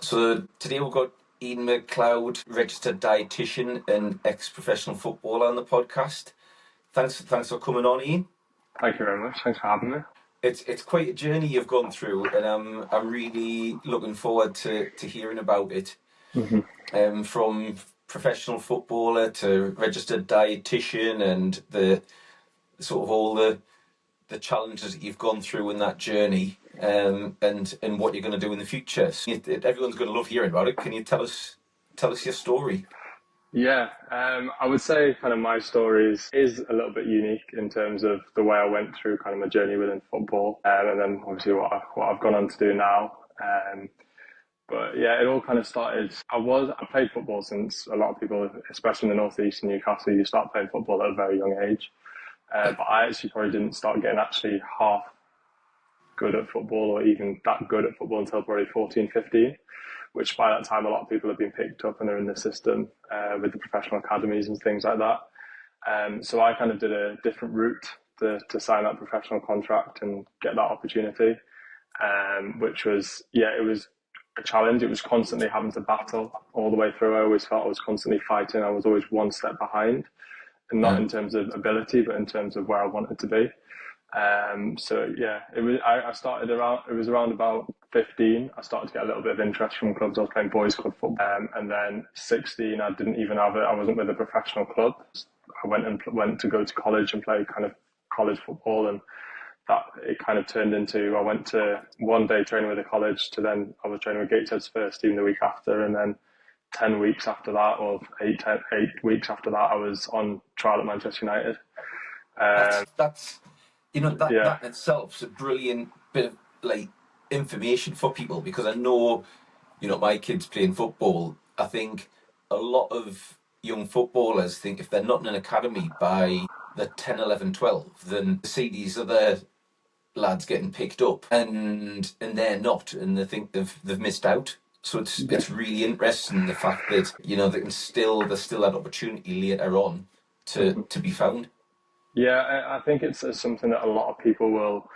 So today we've got Iain Macleod, registered dietitian and ex-professional footballer on the podcast. Thanks for coming on, Iain. Thank you very much. Thanks for having me. It's quite a journey you've gone through, and I'm really looking forward to hearing about it. From professional footballer to registered dietitian, and the sort of all the challenges that you've gone through in that journey, and what you're going to do in the future. So everyone's going to love hearing about it. Can you tell us your story? Yeah, I would say kind of my story is a little bit unique in terms of the way I went through kind of my journey within football, and then obviously what I've gone on to do now. But yeah, it all kind of started. I played football since a lot of people, especially in the northeast in Newcastle, you start playing football at a very young age. But I actually probably didn't start getting actually half good at football or even that good at football until probably 14, 15, which by that time a lot of people have been picked up and are in the system with the professional academies and things like that. So I kind of did a different route to sign that professional contract and get that opportunity, which was, it was a challenge. It was constantly having to battle all the way through. I always felt I was constantly fighting. I was always one step behind, and not in terms of ability, but in terms of where I wanted to be. So yeah, it was. I started around. It was around about 15. I started to get a little bit of interest from clubs. I was playing boys' club football, and then 16. I didn't even have it. I wasn't with a professional club. I went to go to college and play kind of college football, and that it kind of turned into. I went to one day training with a college to then I was training with Gateshead's first team the week after, and then 10 weeks after that, or 8 weeks after that, I was on trial at Manchester United. That's that in itself is a brilliant bit of like information for people, because I know, my kids playing football. I think a lot of young footballers think if they're not in an academy by the 10, 11, 12, then they see these other lads getting picked up and they're not, and they think they've missed out. So it's really interesting, the fact that there's still that opportunity later on to be found. Yeah, I think it's something that a lot of people will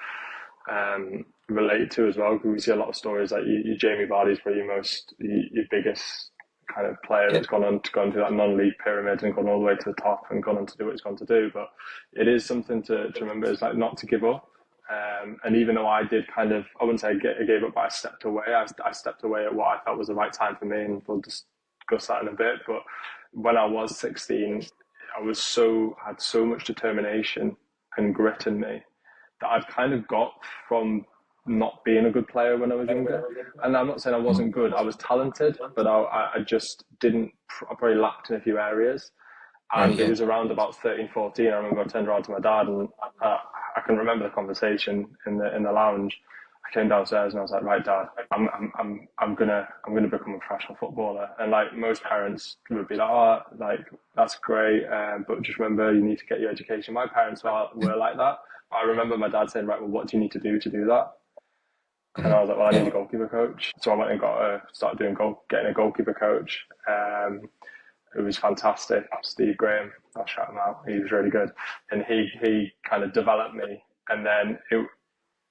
relate to as well, because we see a lot of stories like you Jamie Vardy's probably your biggest kind of player that's gone through that non-league pyramid and gone all the way to the top and gone on to do what he's gone to do. But it is something to remember, is like not to give up. And even though I did kind of, I wouldn't say I gave up, but I stepped away. I stepped away at what I felt was the right time for me, and we'll discuss that in a bit. But when I was 16, I had so much determination and grit in me that I'd kind of got from not being a good player when I was younger. And I'm not saying I wasn't good. I was talented, but I just didn't, I probably lacked in a few areas. And it was around about 13, 14. I remember I turned around to my dad, and I can remember the conversation in the lounge. I came downstairs and I was like, right, Dad, I'm gonna become a professional footballer. And like most parents would be like, oh, like that's great, but just remember you need to get your education. My parents were like that. But I remember my dad saying, right, well, what do you need to do that? And I was like, well, I need a goalkeeper coach. So I went and started getting a goalkeeper coach. It was fantastic. Steve Graham, I'll shout him out. He was really good, and he kind of developed me. And then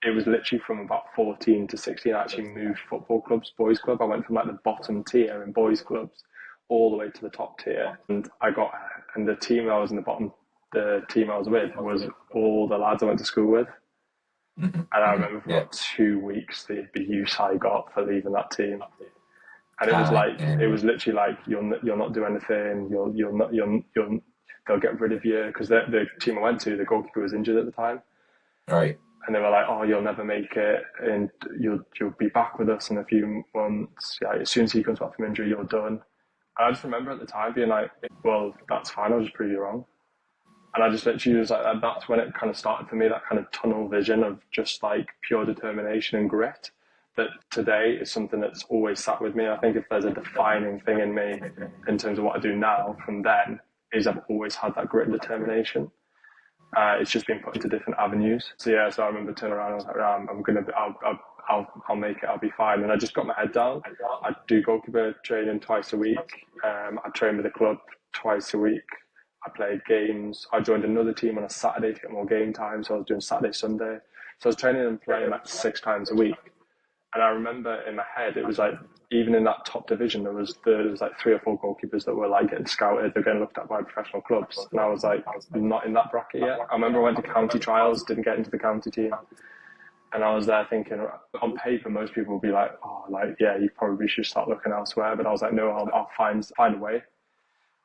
it was literally from about 14 to 16, I actually moved football clubs, boys club. I went from like the bottom tier in boys clubs all the way to the top tier. And the team I was in the team I was with was all the lads I went to school with. And I remember for about 2 weeks, the abuse I got for leaving that team. And it was literally like, you'll not do anything. They'll get rid of you. Because the team I went to, the goalkeeper was injured at the time. Right. And they were like, oh, you'll never make it, and you'll be back with us in a few months. Yeah, as soon as he comes back from injury, you're done. And I just remember at the time being like, well, that's fine, I'll just prove you wrong. And I just literally was like, that's when it kind of started for me, that kind of tunnel vision of just like pure determination and grit. That today is something that's always sat with me. I think if there's a defining thing in me in terms of what I do now from then, is I've always had that grit and determination. It's just been put into different avenues. So I remember turning around and I was like, I'll make it, I'll be fine. And I just got my head down. I do goalkeeper training twice a week. I train with the club twice a week. I played games. I joined another team on a Saturday to get more game time. So I was doing Saturday, Sunday. So I was training and playing like 6 times a week. And I remember in my head, it was like, even in that top division, there was like 3 or 4 goalkeepers that were like getting scouted, they're getting looked at by professional clubs. And I was like, not in that bracket yet. I remember I went to county trials, didn't get into the county team. And I was there thinking, on paper, most people would be like, oh, like, yeah, you probably should start looking elsewhere. But I was like, no, I'll find a way.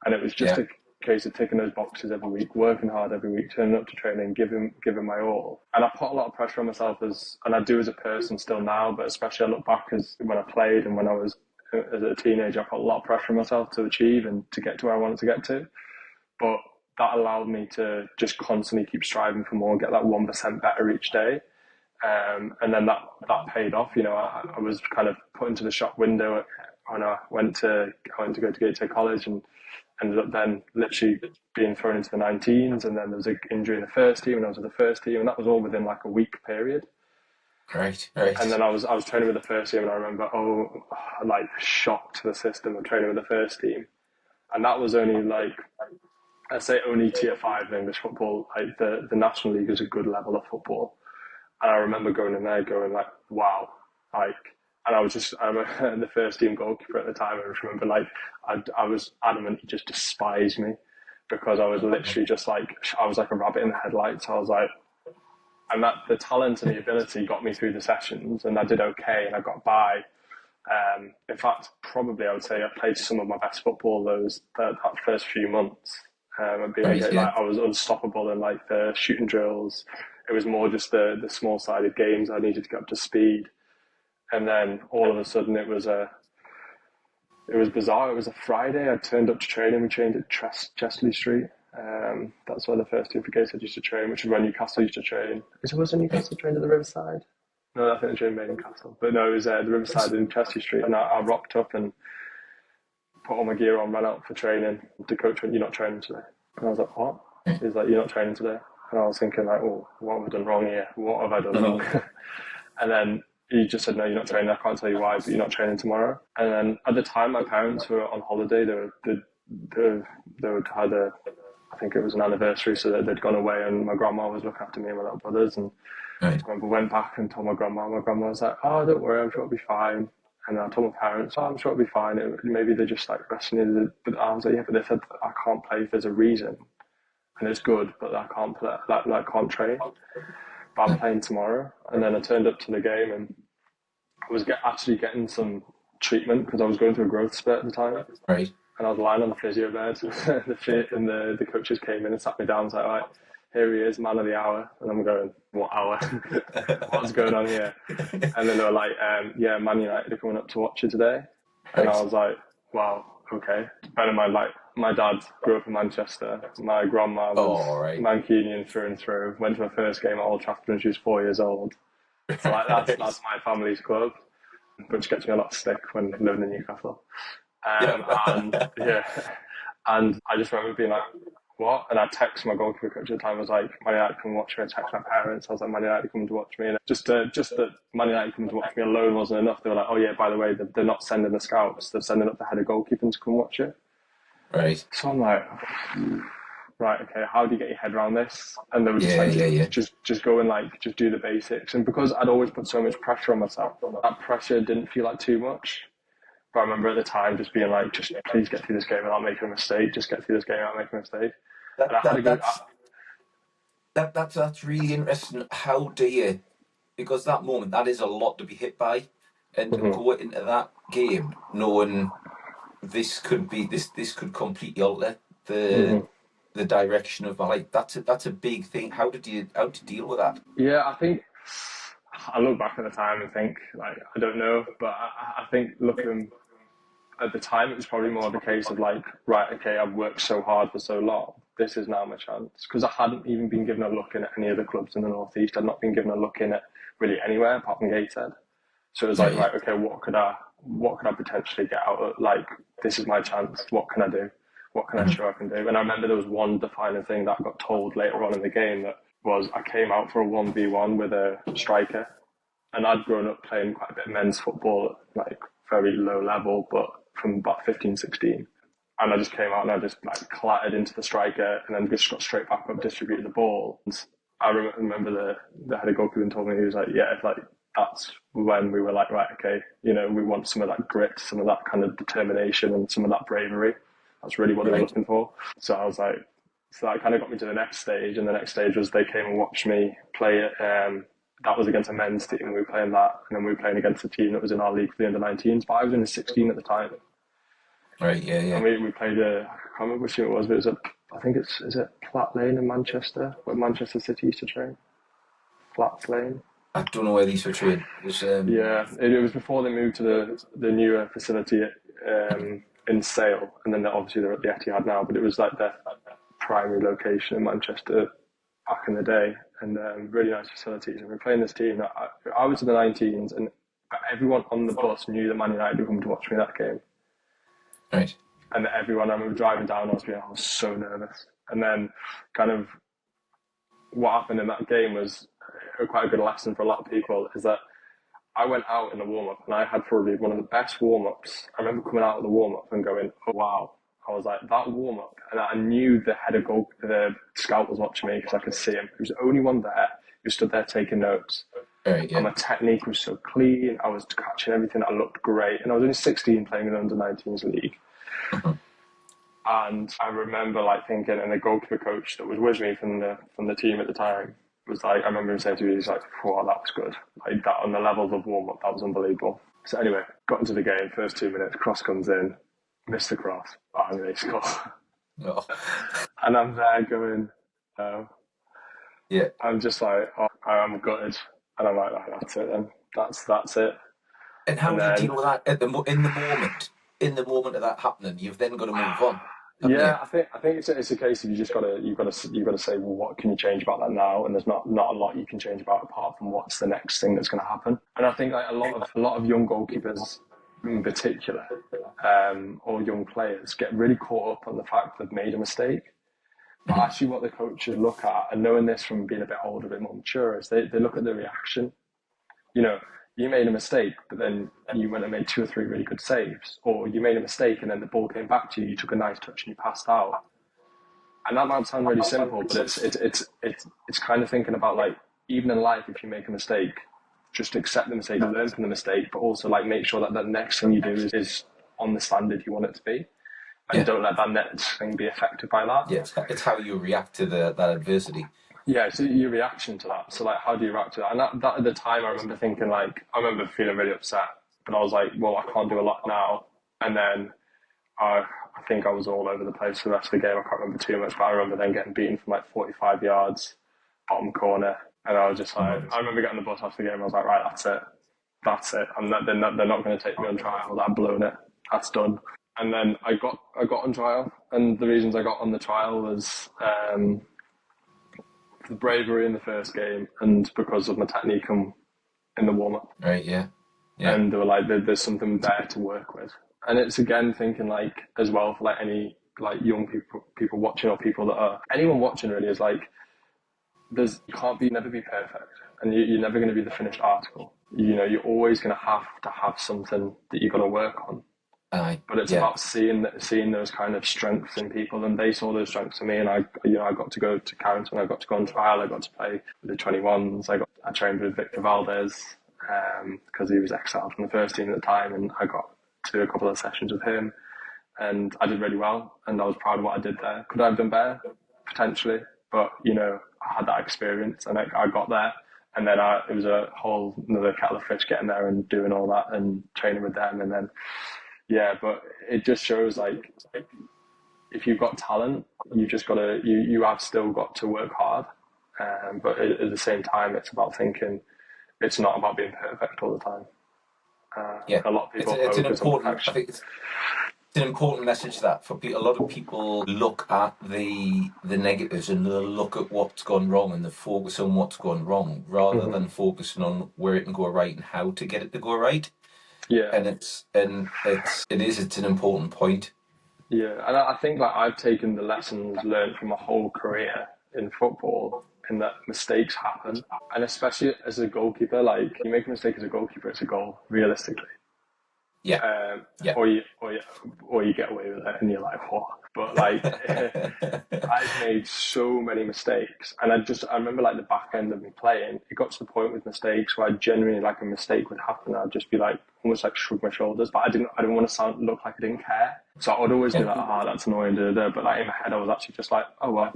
And it was just a case of ticking those boxes every week, working hard every week, turning up to training, giving my all. And I put a lot of pressure on myself and I do as a person still now, but especially I look back as when I played and when I was as a teenager, I put a lot of pressure on myself to achieve and to get to where I wanted to get to. But that allowed me to just constantly keep striving for more, get that 1% better each day. And then that paid off. I was kind of put into the shop window when I went to go to Gateshead College and ended up then literally being thrown into the 19s. And then there was an injury in the first team and I was in the first team, and that was all within like a week period. Right. And then I was training with the first team, and I remember, like shocked to the system of training with the first team. And that was only like, I say only tier 5 in English football. Like the National League is a good level of football. And I remember going in there going like, wow, like, and I remember the first team goalkeeper at the time, I just remember like, I was adamant he just despised me because I was literally just like, I was like a rabbit in the headlights. I was like, and that the talent and the ability got me through the sessions, and I did okay and I got by. In fact, probably I would say I played some of my best football that first few months. I was unstoppable in like the shooting drills. It was more just the small-sided games I needed to get up to speed. And then all of a sudden it was bizarre. It was a Friday. I turned up to training. We trained at Chesley Street. That's where the first team for Gateshead used to train, which is where Newcastle used to train. Was it Newcastle trained at the Riverside? No, I think they trained in Newcastle. But no, it was the Riverside in Chesley Street. And I rocked up and put all my gear on, ran out for training. The coach went, "You're not training today." And I was like, "What?" He's like, "You're not training today." And I was thinking like, "Oh, what have I done wrong here? What have I done wrong?" And then he just said, "No, you're not training. I can't tell you why, but you're not training tomorrow." And then at the time, my parents were on holiday. They had I think it was an anniversary, so they'd gone away, and my grandma was looking after me and my little brothers. And I remember went back and told my grandma. My grandma was like, "Oh, don't worry, I'm sure it'll be fine." And I told my parents, "Oh, I'm sure it'll be fine. Maybe they're just like resting you." But I was like, "Yeah, but they said I can't play if there's a reason, and it's good, but I can't play, like can't train. But I'm playing tomorrow." And then I turned up to the game and I was actually getting some treatment because I was going through a growth spurt at the time. Right. And I was lying on the physio bed, and the coaches came in and sat me down and was like, "All right, here he is, man of the hour." And I'm going, "What hour? What's going on here?" And then they were like, "Yeah, Man United are coming up to watch you today." And I was like, "Wow, okay." Bear in mind, like, my dad grew up in Manchester. My grandma was Mancunian through and through. Went to her first game at Old Trafford when she was 4 years old. So like, that's my family's club, which gets me a lot of stick when living in Newcastle. And I just remember being like, "What?" And I texted my goalkeeper coach at the time. I was like, "Man United come watch me." I texted my parents. I was like, "Man United come to watch me." And just that Man United come to watch me alone wasn't enough. They were like, "Oh yeah, by the way, they're not sending the scouts. They're sending up the head of goalkeeping to come watch it." Right. So I'm like, right, okay, how do you get your head around this? And they were just just go and like, just do the basics. And because I'd always put so much pressure on myself, that pressure didn't feel like too much. But I remember at the time just being like, just please get through this game without making a mistake. Just get through this game without making a mistake. That's really interesting. How do you? Because that moment, that is a lot to be hit by, and to go into that game knowing this could completely alter the direction of my life. That's a big thing. How to deal with that? Yeah, I think I look back at the time and think like, I don't know, but I think looking at the time, it was probably more of a case of like, right, okay, I've worked so hard for so long. This is now my chance. Because I hadn't even been given a look in at any of the clubs in the North East. I'd not been given a look in at really anywhere apart from Gateshead. So it was like, right, okay, what could I potentially get out of, like, this is my chance. What can I do? What can I show I can do? And I remember there was one defining thing that I got told later on in the game that was I came out for a 1v1 with a striker. And I'd grown up playing quite a bit of men's football at like very low level, but from about 15, 16. And I just came out and I just like clattered into the striker and then just got straight back up, distributed the ball. And I remember the head of goalkeeping told me, he was like, "Yeah, if like that's when we were like, right, okay, we want some of that grit, some of that kind of determination and some of that bravery. That's really what they were looking for. So I was like, so that kind of got me to the next stage. And the next stage was they came and watched me play it. That was against a men's team. We were playing that. And then we were playing against a team that was in our league for the under-19s. But I was in the 16 at the time. Right, yeah. And we played I can't remember which team it was, but it was I think is it Platt Lane in Manchester, where Manchester City used to train? Platt Lane. I don't know where these were trained. It was, it was before they moved to the newer facility in Sale, and then obviously they're at the Etihad now. But it was like their primary location in Manchester back in the day, and really nice facilities. And we were playing this team. I was in the 19s, and everyone on the bus knew that Man United were coming to watch me that game. Right. And everyone, I remember driving down, I was so nervous. And then kind of what happened in that game was quite a good lesson for a lot of people, is that I went out in the warm-up and I had probably one of the best warm-ups. I remember coming out of the warm-up and going, oh, wow. I was like, that warm-up. And I knew the head of goal, the scout was watching me because I could see him. He was the only one there who stood there taking notes. Right, yeah. And my technique was so clean. I was catching everything. I looked great. And I was only 16 playing in the under-19s league. And I remember like thinking, and the goalkeeper coach that was with me from the team at the time was like, I remember him saying to me, he's like, wow, that was good. Like that on the levels of warm-up, that was unbelievable. So anyway, got into the game, first 2 minutes, cross comes in, missed the cross, bang, they score. Oh. And I'm there going, yeah. I'm just like, oh, I'm gutted. And I'm like, oh, that's it then. That's it. And how do you deal with that in the moment of that happening? You've then got to move on. Yeah, I think it's a case of you've got to say, well, what can you change about that now? And there's not a lot you can change about apart from what's the next thing that's going to happen. And I think like a lot of young goalkeepers in particular, or young players, get really caught up on the fact they've made a mistake. But actually, what the coaches look at, and knowing this from being a bit older, a bit more mature, is they look at the reaction. You made a mistake, but then you went and made 2 or 3 really good saves, or you made a mistake and then the ball came back to you. You took a nice touch and you passed out. And that might sound really simple, but it's kind of thinking about like even in life, if you make a mistake, just accept the mistake, learn from the mistake, but also like make sure that the next thing you do is on the standard you want it to be, and don't let that next thing be affected by that. Yeah, it's how you react to that adversity. Yeah, so your reaction to that. So, like, how do you react to that? And that at the time, I remember thinking, like, I remember feeling really upset. But I was like, well, I can't do a lot now. And then I think I was all over the place for the rest of the game. I can't remember too much, but I remember then getting beaten from like 45 yards, bottom corner. And I was just like, I remember getting the bus after the game. I was like, right, that's it. They're not going to take me on trial. I've blown it. That's done. And then I got on trial. And the reasons I got on the trial was the bravery in the first game and because of my technique in the warm-up. Right, yeah. And they were like, there's something there to work with. And it's again thinking like, as well, for like any like young people watching, or people that are, anyone watching really, is like, you can't never be perfect. And you're never going to be the finished article. You're always going to have something that you've got to work on. But it's about seeing those kind of strengths in people, and they saw those strengths in me. And I got to go to Carrington, I got to go on trial, I got to play with the 21s, I trained with Victor Valdez because he was exiled from the first team at the time, and I got to a couple of sessions with him, and I did really well, and I was proud of what I did there. Could I have done better? Potentially, but I had that experience, and I got there. And then it was a whole another kettle of fish getting there and doing all that and training with them, and then. Yeah, but it just shows like if you've got talent, you just got to you have still got to work hard. But at the same time, it's about thinking it's not about being perfect all the time. A lot of people it's an important. I think it's an important message that for people. A lot of people look at the negatives and they'll look at what's gone wrong and they focus on what's gone wrong rather than focusing on where it can go right and how to get it to go right. Yeah, and it's an important point. Yeah, and I think like I've taken the lessons learned from my whole career in football, in that mistakes happen, and especially as a goalkeeper, like you make a mistake as a goalkeeper, it's a goal realistically. Yeah. Yeah. Or you get away with it and you're like, what? But like, I've made so many mistakes, and I remember like the back end of me playing, it got to the point with mistakes where I genuinely, like, a mistake would happen, I'd just be like, almost like shrug my shoulders, but I didn't want to look like I didn't care. So I would always be like, that's annoying, da, da, da. But like in my head, I was actually just like, oh well,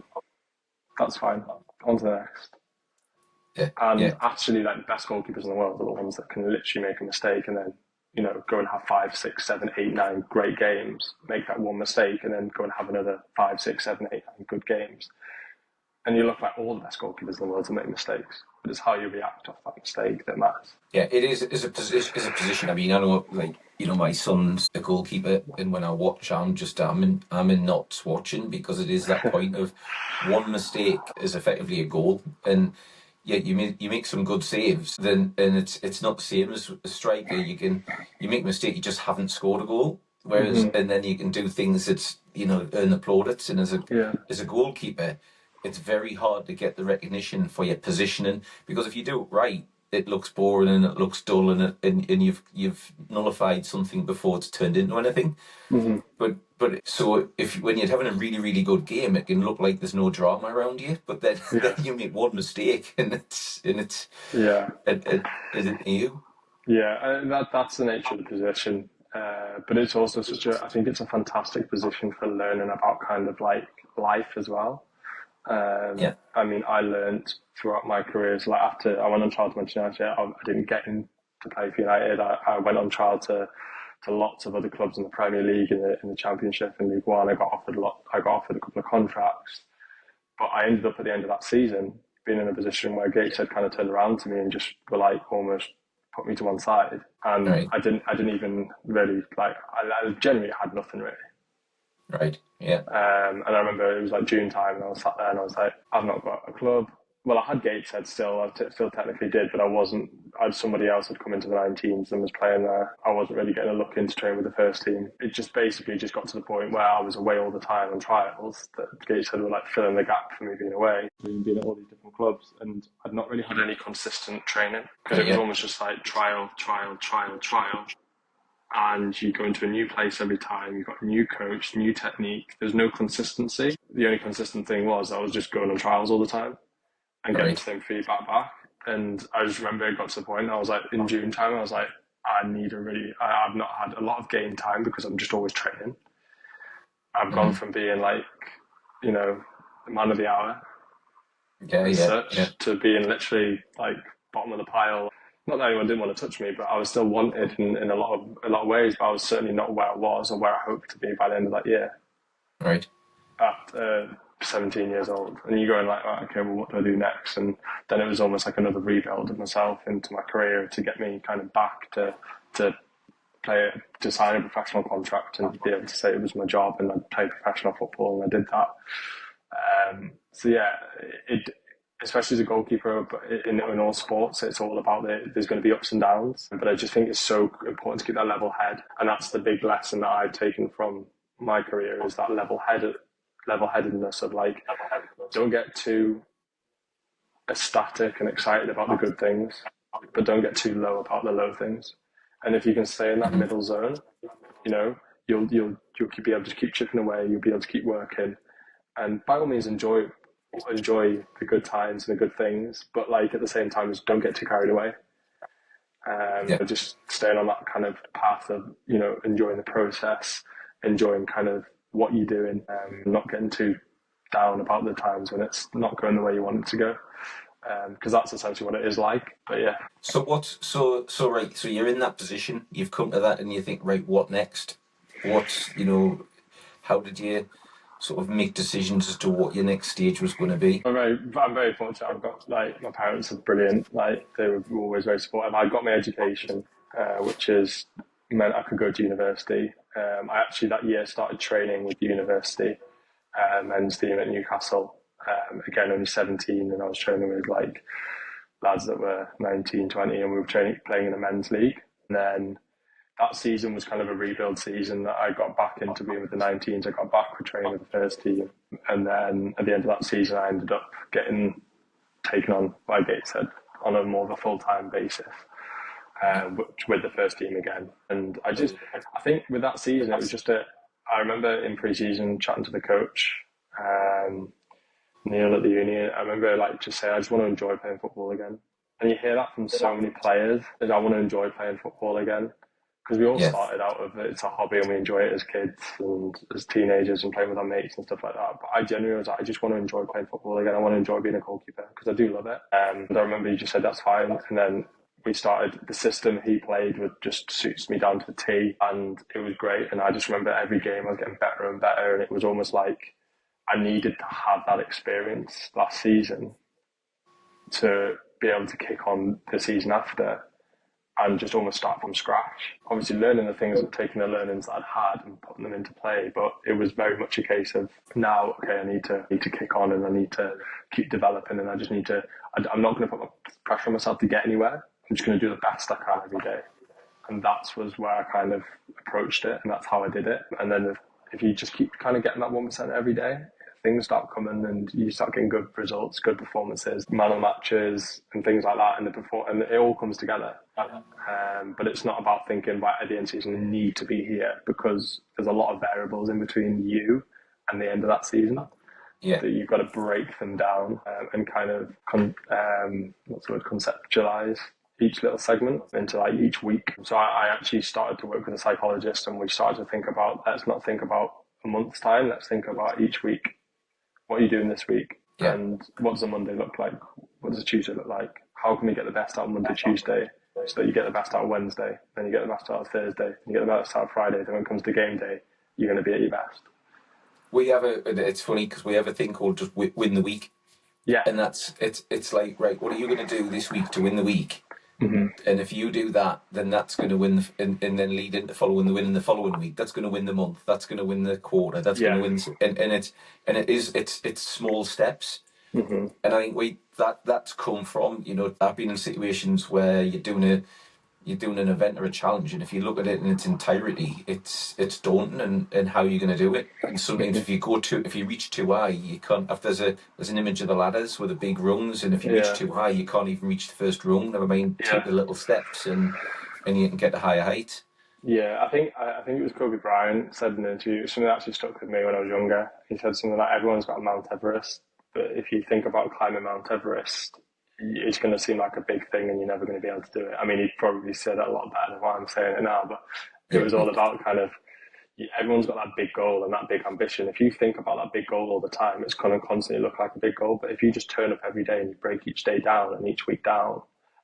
that's fine. On to the next. Yeah. And actually, like, the best goalkeepers in the world are the ones that can literally make a mistake and then, you know, go and have 5, 6, 7, 8, 9 great games, make that one mistake, and then go and have another 5, 6, 7, 8, 9 good games. And you look like all the best goalkeepers in the world to make mistakes, but it's how you react off that mistake that matters. Yeah, it is a position. Is a position. I mean, I know, like, you know, my son's a goalkeeper, and when I watch, I'm in knots watching, because it is that point of one mistake is effectively a goal, and yeah, you make some good saves, then and it's not the same as a striker. You make a mistake, you just haven't scored a goal. Whereas, and then you can do things that, you know, earn the plaudits. And as a goalkeeper, it's very hard to get the recognition for your positioning, because if you do it right, it looks boring and it looks dull, and you've nullified something before it's turned into anything. But so if when you're having a really really good game, it can look like there's no drama around you, but then, then you make one mistake and it's Yeah. it you. Yeah, that's the nature of the position. But it's also I think it's a fantastic position for learning about kind of like life as well. Yeah. I mean, I learned throughout my career, so like after I went on trial to Manchester United, I didn't get in to play for United. I went on trial to lots of other clubs in the Premier League, in the Championship, in League One. I got offered a couple of contracts, but I ended up at the end of that season being in a position where Gates had kind of turned around to me and just were like almost put me to one side, and Right. I didn't even really like. I genuinely had nothing really. Right. Yeah. And I remember it was like June time, and I was sat there, and I was like, I've not got a club. Well, I had Gateshead still. Still technically did, but I wasn't. I had somebody else had come into the 19s and was playing there. I wasn't really getting a look in to train with the first team. It just basically just got to the point where I was away all the time on trials, that Gateshead were like filling the gap for me being away, being at all these different clubs, and I'd not really had any consistent training, because it was almost just like trial, and you go into a new place every time. You've got a new coach, new technique. There's no consistency. The only consistent thing was I was just going on trials all the time and getting the same feedback back. And I just remember it got to the point, I was like, in June time, I was like, I've not had a lot of game time because I'm just always training. I've gone from being like, you know, the man of the hour to being literally like bottom of the pile. Not that anyone didn't want to touch me, but I was still wanted in a lot of ways. But I was certainly not where I was or where I hoped to be by the end of that year. Right. At 17 years old, and you're going like, oh, okay, well, what do I do next? And then it was almost like another rebuild of myself into my career to get me kind of back to sign a professional contract and be able to say it was my job and I'd play professional football, and I did that. So yeah, especially as a goalkeeper, but in all sports, it's all about there's going to be ups and downs. But I just think it's so important to keep that level head, and that's the big lesson that I've taken from my career, is that level-headedness of like, don't get too ecstatic and excited about the good things, but don't get too low about the low things. And if you can stay in that middle zone, you know, you'll be able to keep chipping away. You'll be able to keep working, and by all means enjoy the good times and the good things, but like at the same time, just don't get too carried away. Just staying on that kind of path of, you know, enjoying the process, enjoying kind of what you're doing, not getting too down about the times when it's not going the way you want it to go, because that's essentially what it is like. But yeah. So right, so you're in that position, you've come to that, and you think, right, what next? You know, how did you sort of make decisions as to what your next stage was going to be? I'm very fortunate. I've got, like, my parents are brilliant. Like, they were always very supportive. I got my education, which is meant I could go to university. I actually that year started training with the university men's team at Newcastle. Again, only 17, and I was training with like lads that were 19, 20, and we were playing in a men's league. And then that season was kind of a rebuild season that I got back into being with the 19s. I got back with training with the first team. And then at the end of that season, I ended up getting taken on by Gateshead on a more of a full-time basis. with the first team again. And I think with that season, it was I remember in pre-season chatting to the coach, Neil at the uni. I remember just saying, I just want to enjoy playing football again. And you hear that from so many players, that I want to enjoy playing football again. Because we all started out of it's a hobby and we enjoy it as kids and as teenagers and playing with our mates and stuff like that. But I genuinely was like, I just want to enjoy playing football again. I want to enjoy being a goalkeeper because I do love it. And I remember you just said that's fine. And then we started the system he played with just suits me down to the T, and it was great. And I just remember every game I was getting better and better, and it was almost like I needed to have that experience last season to be able to kick on the season after and just almost start from scratch. Obviously learning the things, taking the learnings that I'd had and putting them into play, but it was very much a case of now, okay, I need to kick on and I need to keep developing, and I just need to, I'm not going to put pressure on myself to get anywhere. I'm just going to do the best I can every day. And that was where I kind of approached it, and that's how I did it. And then if you just keep kind of getting that 1% every day, things start coming and you start getting good results, good performances, man of matches and things like that, and it all comes together. But it's not about thinking, right, at the end of the season, you need to be here, because there's a lot of variables in between you and the end of that season. Yeah. That you've got to break them down and kind of conceptualize each little segment into each week. So I actually started to work with a psychologist, and we started to think about, let's not think about a month's time, let's think about each week. What are you doing this week? Yeah. And what does a Monday look like? What does a Tuesday look like? How can we get the best out of Monday, Tuesday, so that you get the best out of Wednesday, then you get the best out of Thursday, and you get the best out of Friday. Then when it comes to game day, you're going to be at your best. It's funny because we have a thing called just win the week. Yeah. And it's like, right, what are you going to do this week to win the week? Mm-hmm. And if you do that, then that's going to win, and then lead into following the win in the following week. That's going to win the month. That's going to win the quarter. That's going to win, it's small steps. Mm-hmm. And I think that's come from, I've been in situations where you're doing an event or a challenge, and if you look at it in its entirety, it's daunting and how you're going to do it. And sometimes if you reach too high, you can't. If there's an image of the ladders with the big rungs, and if you reach too high, you can't even reach the first rung. Never mind take the little steps, and you can get a higher height. Yeah, I think it was Kobe Bryant said in an interview, something that actually stuck with me when I was younger. He said something like, everyone's got a Mount Everest, but if you think about climbing Mount Everest, it's going to seem like a big thing and you're never going to be able to do it. I mean, he probably said that a lot better than what I'm saying it now, but it was all about kind of, everyone's got that big goal and that big ambition. If you think about that big goal all the time, it's going to constantly look like a big goal. But if you just turn up every day and you break each day down and each week down,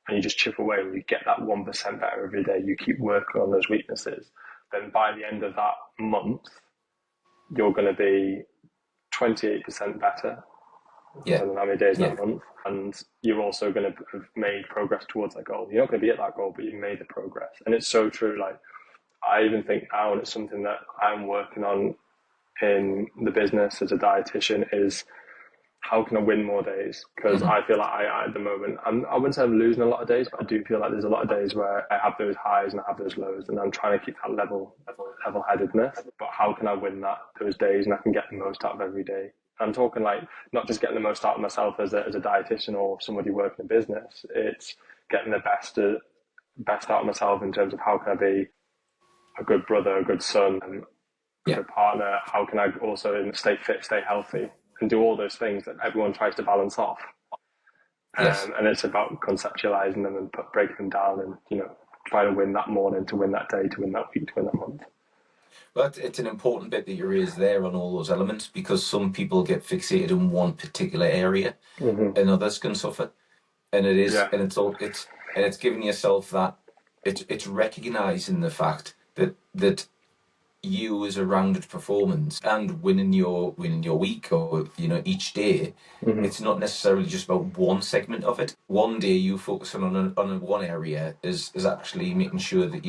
and you just chip away and you get that 1% better every day, you keep working on those weaknesses, then by the end of that month, you're going to be 28% better than how many days that month. And you're also going to have made progress towards that goal. You're not going to be at that goal, but you've made the progress. And it's so true. Like, I even think now, and it's something that I'm working on in the business as a dietitian, is how can I win more days? Because I feel like I at the moment, I wouldn't say I'm losing a lot of days, but I do feel like there's a lot of days where I have those highs and I have those lows, and I'm trying to keep that level-headedness. But how can I win those days, and I can get the most out of every day? I'm talking like not just getting the most out of myself as a dietitian or somebody working in business. It's getting the best out of myself in terms of how can I be a good brother, a good son, a good partner. How can I also stay fit, stay healthy, and do all those things that everyone tries to balance off. And it's about conceptualizing them and breaking them down, and trying to win that morning, to win that day, to win that week, to win that month. But it's an important bit that you raise there on all those elements, because some people get fixated in one particular area, and others can suffer. And it's giving yourself that, it's recognizing the fact that you as a rounded performance and winning your week, or each day, it's not necessarily just about one segment of it. One day you focus on one area is actually making sure that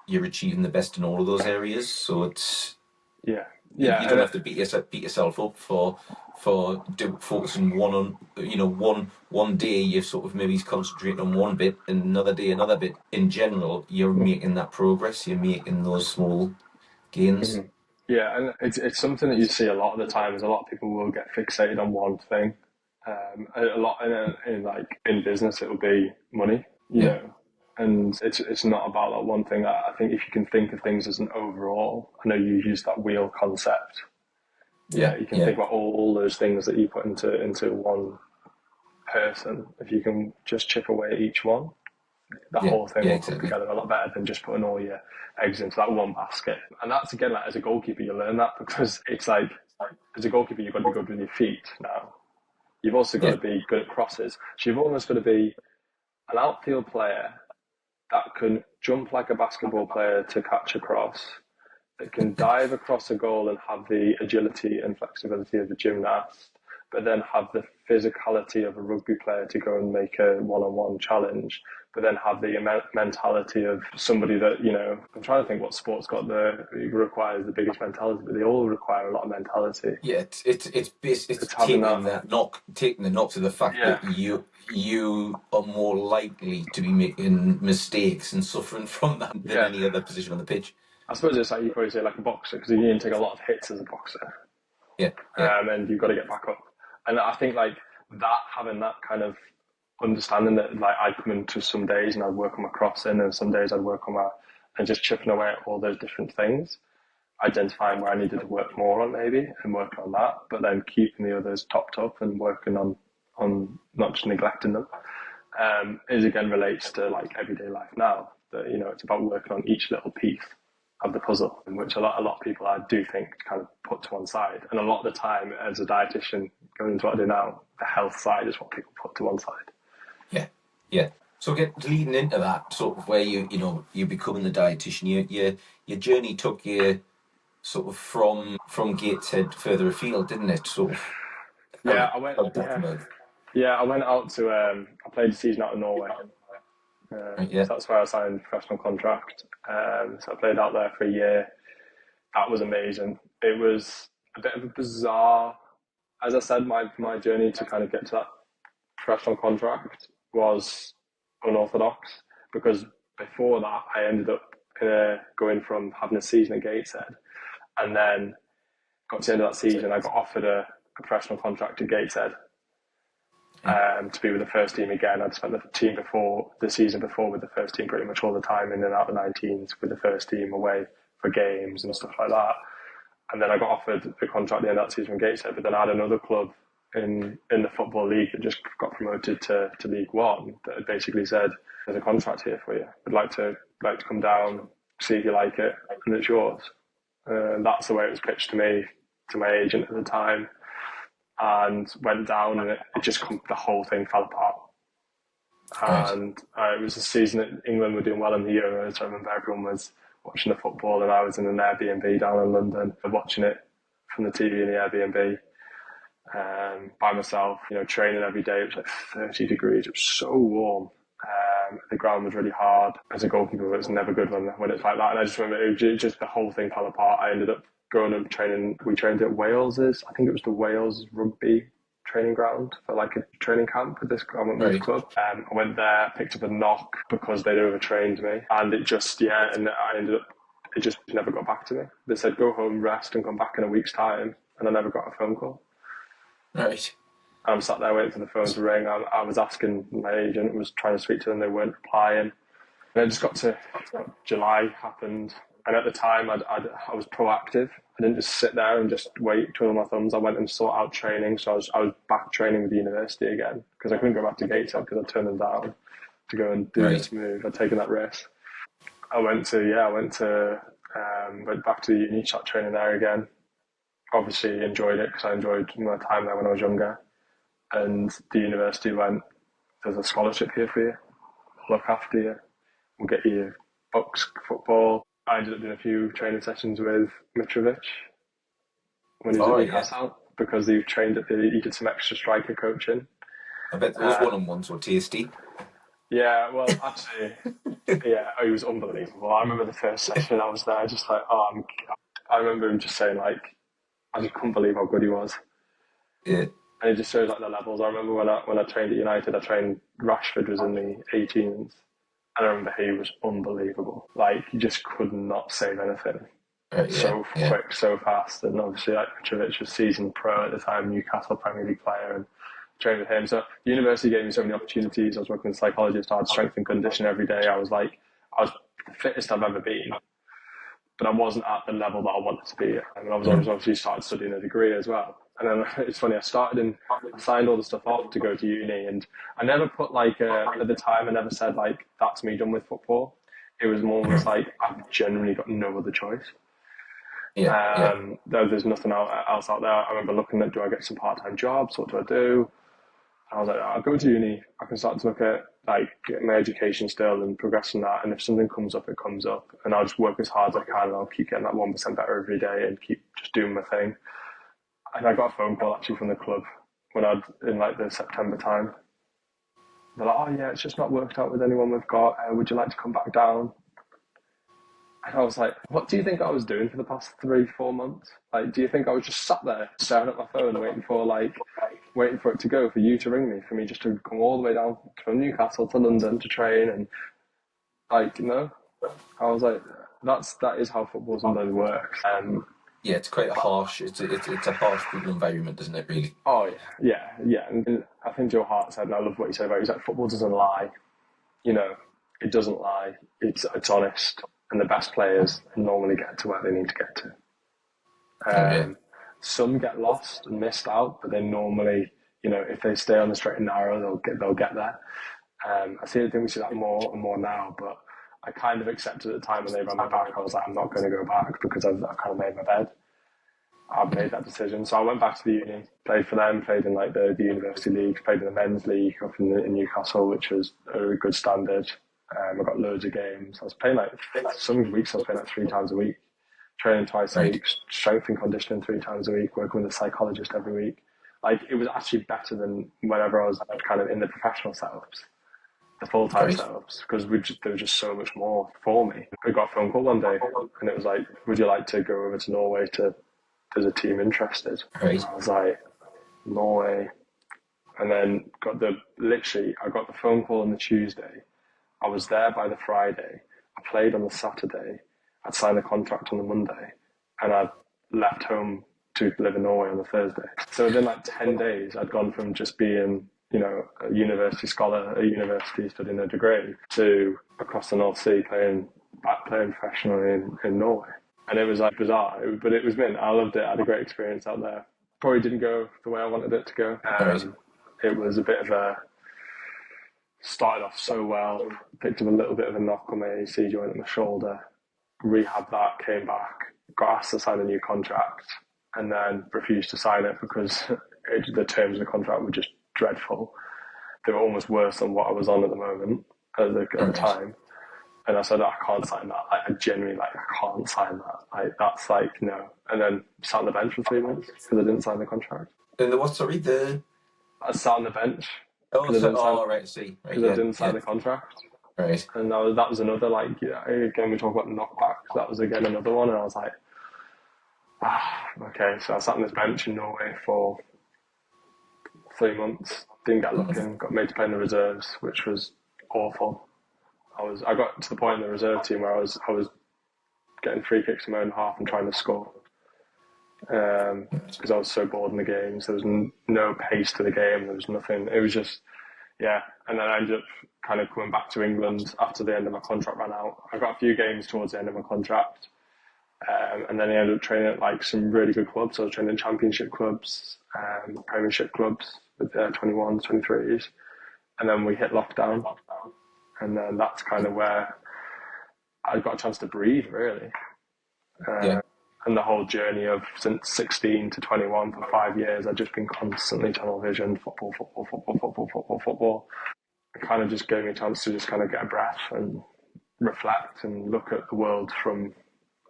you're achieving the best in all of those areas. So it's you don't have to beat yourself up for focusing one day you're sort of maybe concentrating on one bit, and another day another bit. In general, you're making that progress, you're making those small gains. Yeah, and it's something that you see a lot of the time. Is a lot of people will get fixated on one thing. A lot in business, it will be money. You know, And it's not about that one thing. I think if you can think of things as an overall, I know you use that wheel concept. Yeah, you can think about all those things that you put into one person. If you can just chip away at each one, the whole thing will come together a lot better than just putting all your eggs into that one basket. And that's again, like as a goalkeeper, you learn that, because it's like, as a goalkeeper, you've got to be good with your feet now. You've also got to be good at crosses. So you've almost got to be an outfield player that can jump like a basketball player to catch a cross, that can dive across a goal and have the agility and flexibility of a gymnast, but then have the physicality of a rugby player to go and make a one-on-one challenge, but then have the mentality of somebody that, you know, I'm trying to think what sport's got requires the biggest mentality, but they all require a lot of mentality. Yeah, it's taking the knock to the fact that you are more likely to be making mistakes and suffering from that than any other position on the pitch. I suppose it's like you probably say like a boxer, because you can take a lot of hits as a boxer. Yeah. And you've got to get back up. And I think like that, having that kind of understanding that, like, I'd come into some days and I'd work on my crossing, and some days I'd work on and just chipping away at all those different things, identifying where I needed to work more on maybe and working on that, but then keeping the others topped up and working on not just neglecting them. Is again relates to like everyday life now, that, you know, it's about working on each little piece of the puzzle, which a lot of people, I do think, kind of put to one side. And a lot of the time, as a dietitian, going into what I do now, the health side is what people put to one side. Yeah. So leading into that sort of where you becoming the dietitian, your journey took you sort of from Gateshead further afield, didn't it? Sort of. I went out to I played a season out in Norway. So that's where I signed a professional contract. So I played out there for a year. That was amazing. It was a bit of a bizarre, as I said, my journey to kind of get to that professional contract was unorthodox, because before that I ended up going from having a season at Gateshead, and then got to the end of that season, I got offered a professional contract at Gateshead. To be with the first team again. I'd spent the season before with the first team pretty much all the time, in and out of the 19s with the first team, away for games and stuff like that. And then I got offered the contract at the end of that season from Gateshead, but then I had another club in the Football League that just got promoted to League One that had basically said, there's a contract here for you. I'd like to come down, see if you like it, and it's yours. And that's the way it was pitched to me, to my agent at the time. And went down, and the whole thing fell apart. And it was a season that England were doing well in the Euros. I remember everyone was watching the football, and I was in an Airbnb down in London, watching it from the TV in the Airbnb, by myself, you know, training every day. It was like 30 degrees. It was so warm. The ground was really hard. As a goalkeeper, it's never good when it's like that. And I just remember the whole thing fell apart. I ended up going and training. We trained at Wales's. I think it was the Wales rugby training ground for like a training camp with this club. I went there, picked up a knock because they'd overtrained me, and it just and I ended up. It just never got back to me. They said go home, rest, and come back in a week's time, and I never got a phone call. Right. I'm sat there waiting for the phone to ring. I was asking my agent, was trying to speak to them, they weren't replying. And I just got to July happened, and at the time I was proactive. I didn't just sit there and just wait, twiddle my thumbs. I went and sought out training, so I was back training with the university again, because I couldn't go back to Gateshead because I turned them down to go and do this move. I'd taken that risk. I went back to the uni, started training there again. Obviously enjoyed it because I enjoyed my time there when I was younger. And the university went, there's a scholarship here for you, we'll look after you, we'll get you books, football. I ended up doing a few training sessions with Mitrovic when he was at Newcastle, because he trained he did some extra striker coaching. I bet those one-on-ones were tasty. Yeah, well, actually, he was unbelievable. I remember the first session I was there, just like, I remember him just saying, like, I just couldn't believe how good he was. Yeah. And it just shows like the levels. I remember when I trained at United, Rashford was in the 18s, and I remember he was unbelievable. Like, he just could not save anything. So quick, so fast, and obviously like Mitrovic was seasoned pro at the time, Newcastle Premier League player, and train with him. So university gave me so many opportunities. I was working with a psychologist. I had strength and condition every day. I was the fittest I've ever been, but I wasn't at the level that I wanted to be. And I was obviously started studying a degree as well. And then it's funny, I signed all the stuff off to go to uni, and I never put at the time, I never said that's me done with football. It was more almost like I've genuinely got no other choice. There's nothing else out there. I remember looking at, do I get some part-time jobs? What do I do? I was like, I'll go to uni. I can start to look at getting my education still and progress in that. And if something comes up, it comes up. And I'll just work as hard as I can, and I'll keep getting that 1% better every day and keep just doing my thing. And I got a phone call actually from the club in the September time. They're like, oh yeah, it's just not worked out with anyone we've got. Would you like to come back down? And I was like, what do you think I was doing for the past 3-4 months? Do you think I was just sat there staring at my phone waiting for it to go, for you to ring me, for me just to come all the way down from Newcastle to London to train? And no. I was like, that is how football sometimes works. It's quite a harsh. It's a harsh, brutal environment, isn't it? Really. Oh yeah. And I think Joe Hart said, and I love what he said about it. He's like, football doesn't lie. It doesn't lie. It's honest, and the best players normally get to where they need to get to. Some get lost and missed out, but they normally, if they stay on the straight and narrow, they'll get there. I think we see that more and more now, but I kind of accepted at the time when they ran my back. I was like, I'm not going to go back because I've kind of made my bed. I've made that decision. So I went back to the uni, played for them, played in the university leagues, played in the men's league up in Newcastle, which was a good standard. I got loads of games. I was playing some weeks I was playing 3 times a week, training twice a week, strength and conditioning 3 times a week, working with a psychologist every week. It was actually better than whenever I was kind of in the professional setups, the full-time setups, because there was just so much more for me. I got a phone call one day, and it was like, would you like to go over to Norway there's a team interested? Right. I was like, Norway. And then I got the phone call on the Tuesday. I was there by the Friday. I played on the Saturday. I'd signed the contract on the Monday, and I'd left home to live in Norway on the Thursday. So within 10 days, I'd gone from just being, a university scholar, a university studying a degree, to across the North Sea playing professionally in Norway. And it was bizarre, but it was mint. I loved it. I had a great experience out there. Probably didn't go the way I wanted it to go. It was a bit of started off so well, picked up a little bit of a knock on my AC joint in my shoulder, rehabbed that, came back, got asked to sign a new contract, and then refused to sign it because the terms of the contract were just dreadful. They were almost worse than what I was on at the moment, at the time. And I said, I can't sign that. I genuinely, I can't sign that. That's no. And then sat on the bench for 3 months because I didn't sign the contract. And the what, sorry? I sat on the bench. Right, I see. Because I didn't sign the contract. Right. And that was another, again, we talk about knockbacks. That was, again, another one. And I was like, okay. So I sat on this bench in Norway for 3 months. Didn't get looking. Got made to play in the reserves, which was awful. I got to the point in the reserve team where I was getting free kicks in my own half and trying to score. Because I was so bored in the games. There was no pace to the game. There was nothing. It was just, yeah. And then I ended up kind of coming back to England after the end of my contract ran out. I got a few games towards the end of my contract. And then I ended up training at some really good clubs. I was training in championship clubs, premiership clubs with 21s, 23s. And then we hit lockdown. And then that's kind of where I got a chance to breathe, really. And the whole journey of since 16 to 21 for 5 years, I've just been constantly tunnel vision, football. It kind of just gave me a chance to just kind of get a breath and reflect and look at the world from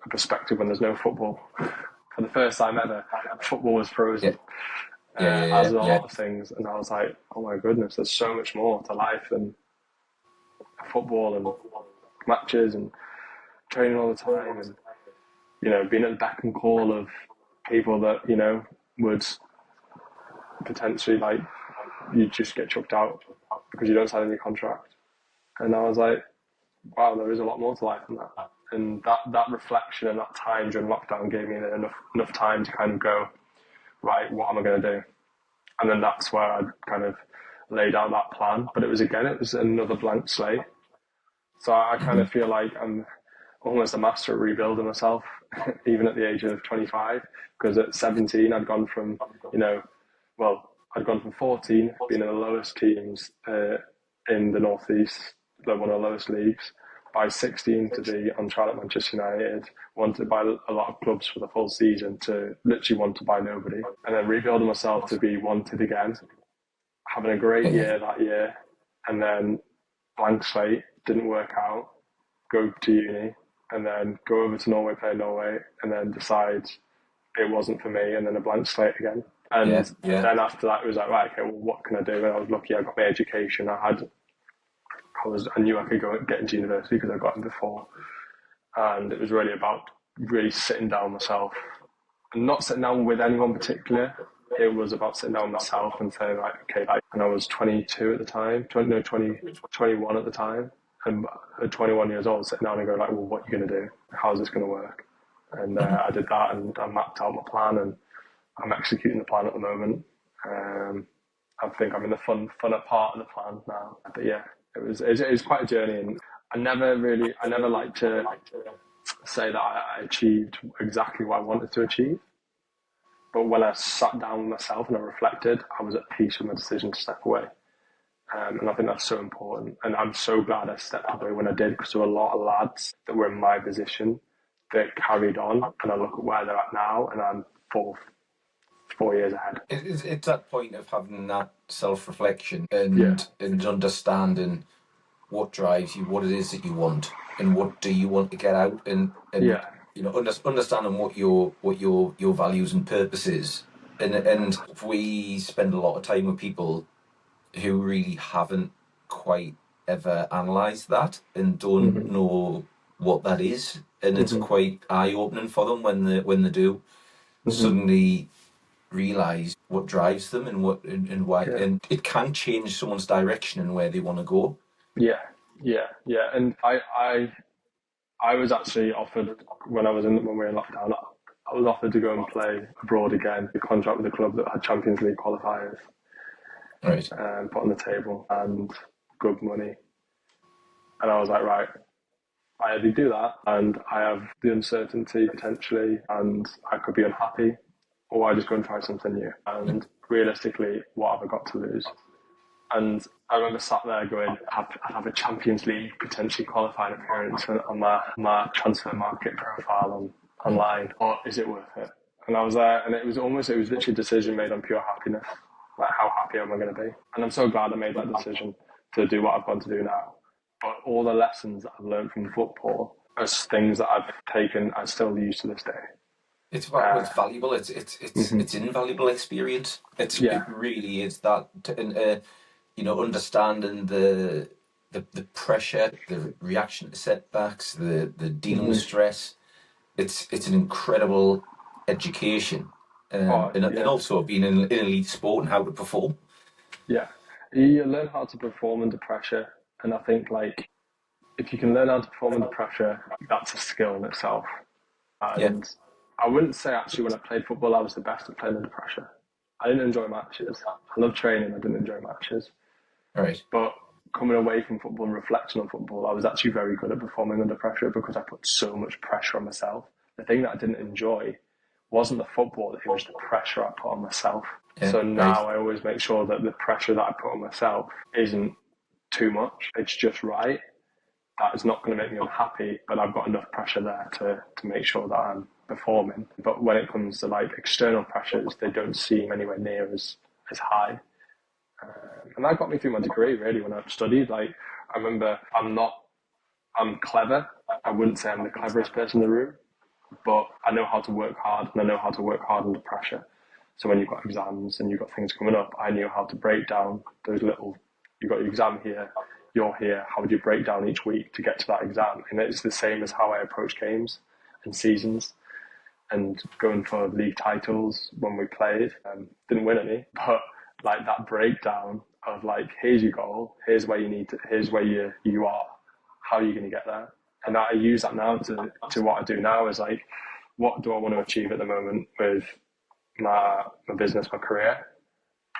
a perspective when there's no football. For the first time ever, football was frozen. As a lot of things. And I was like, oh my goodness, there's so much more to life than football and matches and training all the time and being at the beck and call of people that would potentially you just get chucked out because you don't sign any contract. And I was like, wow, there is a lot more to life than that. And that reflection and that time during lockdown gave me enough time to kind of go, right, what am I going to do? And then that's where I kind of laid out that plan. But it was another blank slate. So I kind of feel like I'm almost a master at rebuilding myself, even at the age of 25, because at 17, I'd gone from, I'd gone from 14, being in the lowest teams in the Northeast, one of the lowest leagues, by 16 to be on trial at Manchester United, wanted by a lot of clubs for the full season, to literally wanted by nobody, and then rebuilding myself to be wanted again, having a great year that year, and then blank slate, didn't work out, go to uni, and then go over to Norway, play Norway, and then decide it wasn't for me, and then a blank slate again. And then after that, it was like, right, okay, well, what can I do? And I was lucky, I got my education. I knew I could go and get into university because I got in before. And it was really about really sitting down myself, and not sitting down with anyone particular. It was about sitting down with myself and saying, like, okay, and I was 22 at the time, 21 at the time. And at 21 years old, sitting down and go like, well, what are you going to do? How's this going to work? And I did that, and I mapped out my plan, and I'm executing the plan at the moment. I think I'm in the funner part of the plan now. But yeah, it was quite a journey, and I never like to say that I achieved exactly what I wanted to achieve. But when I sat down with myself and I reflected, I was at peace with my decision to step away. And I think that's so important. And I'm so glad I stepped away when I did, because there were a lot of lads that were in my position that carried on. And I look at where they're at now, and I'm 4 years ahead. It's that point of having that self-reflection and understanding what drives you, what it is that you want, and what do you want to get out, and understanding what your values and purpose is. And we spend a lot of time with people who really haven't quite ever analysed that and don't know what that is, and it's quite eye-opening for them when they do suddenly realise what drives them and why, and it can change someone's direction and where they want to go. And I was actually offered, when we were in lockdown, I was offered to go and play abroad again, a contract with a club that had Champions League qualifiers, right, put on the table, and good money. And I was like, right, I either do that and I have the uncertainty potentially and I could be unhappy, or I just go and try something new. And realistically, what have I got to lose? And I remember sat there going, I'd have a Champions League potentially qualifying appearance on my transfer market profile online, or is it worth it? And I was there, and it was literally a decision made on pure happiness. Like, how happy am I going to be? And I'm so glad I made that decision to do what I've gone to do now. But all the lessons that I've learned from football are things that I've taken, I still use to this day. It's valuable. It's invaluable experience. It really is that, and understanding the pressure, the reaction to setbacks, the dealing with stress. It's an incredible education, and also being in elite sport and how to perform. Yeah, you learn how to perform under pressure, and I think, like, if you can learn how to perform under pressure, that's a skill in itself. And I wouldn't say actually when I played football I was the best at playing under pressure. I didn't enjoy matches. I love training. I didn't enjoy matches. Right. But coming away from football and reflecting on football, I was actually very good at performing under pressure because I put so much pressure on myself. The thing that I didn't enjoy wasn't the football, it was the pressure I put on myself. So now I always make sure that the pressure that I put on myself isn't too much. It's just right. That is not going to make me unhappy, but I've got enough pressure there to make sure that I'm performing. But when it comes to like external pressures, they don't seem anywhere near as high. And that got me through my degree, really, when I studied. Like, I remember I'm clever. I wouldn't say I'm the cleverest person in the room, but I know how to work hard, and I know how to work hard under pressure. So when you've got exams and you've got things coming up, I knew how to break down those little, you've got your exam here, you're here, how would you break down each week to get to that exam? And it's the same as how I approach games and seasons and going for league titles when we played. Didn't win any, but like that breakdown of like, here's your goal, here's where you need to, here's where you are, how are you going to get there? And I use that now to what I do now is like, what do I want to achieve at the moment with my business, my career?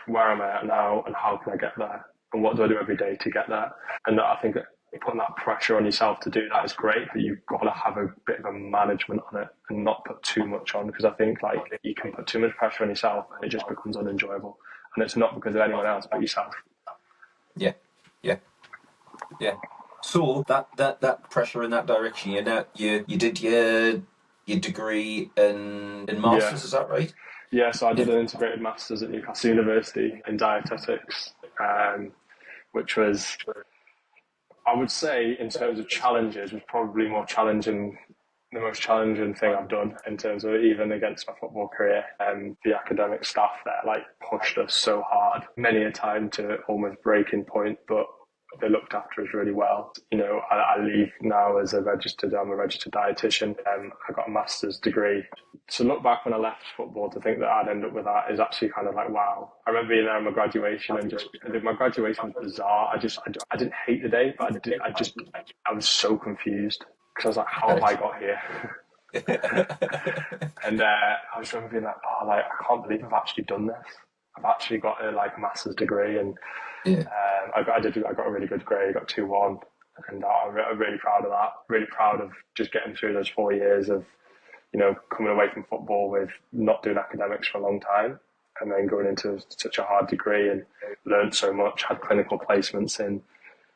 where am I at now and how can I get there? And what do I do every day to get there? And I think putting that pressure on yourself to do that is great, but you've got to have a bit of a management on it and not put too much on, because I think like you can put too much pressure on yourself and it just becomes unenjoyable. And it's not because of anyone else but yourself. Yeah, yeah, yeah. So that pressure in that direction. You did your degree in masters, is that right? Yeah, so I did Yeah. an integrated masters at Newcastle University in dietetics, which was, I would say, in terms of challenges, was probably more challenging, the most challenging thing I've done in terms of even against my football career. The academic staff there like pushed us so hard, many a time to almost breaking point, but they looked after us really well. You know, I leave now as I'm a registered dietitian. I got a master's degree. So look back when I left football to think that I'd end up with that is actually kind of like, wow. I remember being there at my graduation and my graduation was bizarre. I didn't hate the day, but I was so confused because I was like, how have I got here? And I was remember being like, oh, like, I can't believe I've actually done this. I've actually got a master's degree, and Yeah. I got a really good grade, got 2-1, and I'm really proud of that. Really proud of just getting through those 4 years of, you know, coming away from football with not doing academics for a long time, and then going into such a hard degree and learned so much. Had clinical placements in